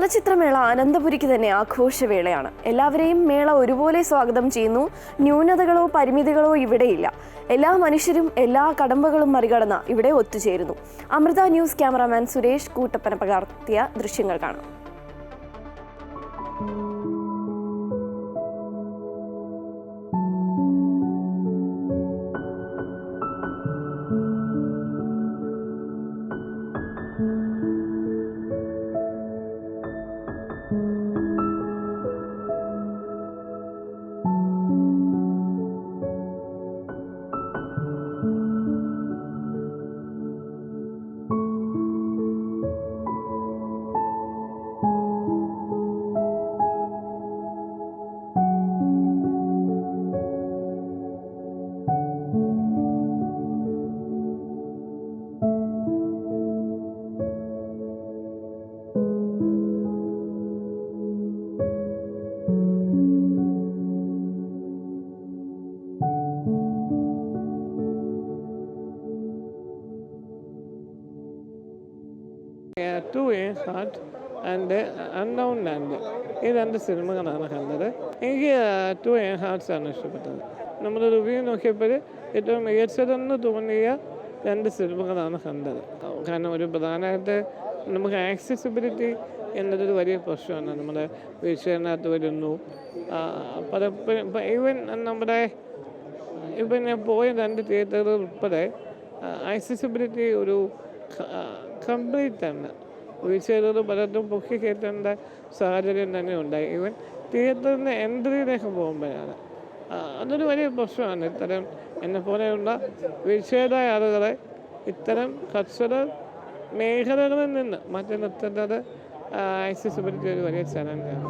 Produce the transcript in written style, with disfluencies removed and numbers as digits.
ചലച്ചിത്രമേള അനന്തപുരിക്ക് തന്നെ ആഘോഷവേളയാണ്. എല്ലാവരെയും മേള ഒരുപോലെ സ്വാഗതം ചെയ്യുന്നു. ന്യൂനതകളോ പരിമിതികളോ ഇവിടെയില്ല. എല്ലാ മനുഷ്യരും എല്ലാ കടമ്പകളും മറികടന്ന് ഇവിടെ ഒത്തുചേരുന്നു. അമൃത ന്യൂസ് ക്യാമറാമാൻ സുരേഷ് കൂട്ടപ്പന പകർത്തിയ ദൃശ്യങ്ങൾ കാണാം. Two Young Hearts and Unknown Land. ഈ രണ്ട് സിനിമകളാണ് കണ്ടത്. എനിക്ക് ടു യങ് ഹാർട്സ് ആണ് ഇഷ്ടപ്പെട്ടത്. നമ്മൾ റിവ്യൂ നോക്കിയപ്പോൾ ഏറ്റവും മികച്ചതെന്ന് തോന്നിയ രണ്ട് സിനിമകളാണ് കണ്ടത്. കാരണം ഒരു പ്രധാനമായിട്ട് നമുക്ക് ആക്സസിബിലിറ്റി എന്നതൊരു വലിയ പ്രശ്നമാണ്. നമ്മുടെ വീഴ്ചയിനകത്ത് വരുന്നു. പലപ്പോഴും ഈവൻ നമ്മുടെ ഇപ്പം ഞാൻ പോയ രണ്ട് തിയേറ്ററുകൾ ഉൾപ്പെടെ ആക്സസിബിലിറ്റി ഒരു കംപ്ലീറ്റ് ആണ്. വീഴ്ചകൾ പലതും പൊക്കി കയറ്റേണ്ട സാഹചര്യം തന്നെ ഉണ്ടായി. ഈവൻ തിയേറ്ററിൻ്റെ എൻട്രിയിലേക്ക് പോകുമ്പോഴാണ് അതൊരു വലിയ പ്രശ്നമാണ്. ഇത്തരം എന്നെപ്പോലെയുള്ള വീഴ്ചയുടെ ആളുകളെ ഇത്തരം കൾച്ചറൽ മേഖലകളിൽ നിന്ന് മാറ്റി നിർത്തുന്നത് ആക്സസിബിലിറ്റി ഒരു വലിയ ചലഞ്ചാണ്.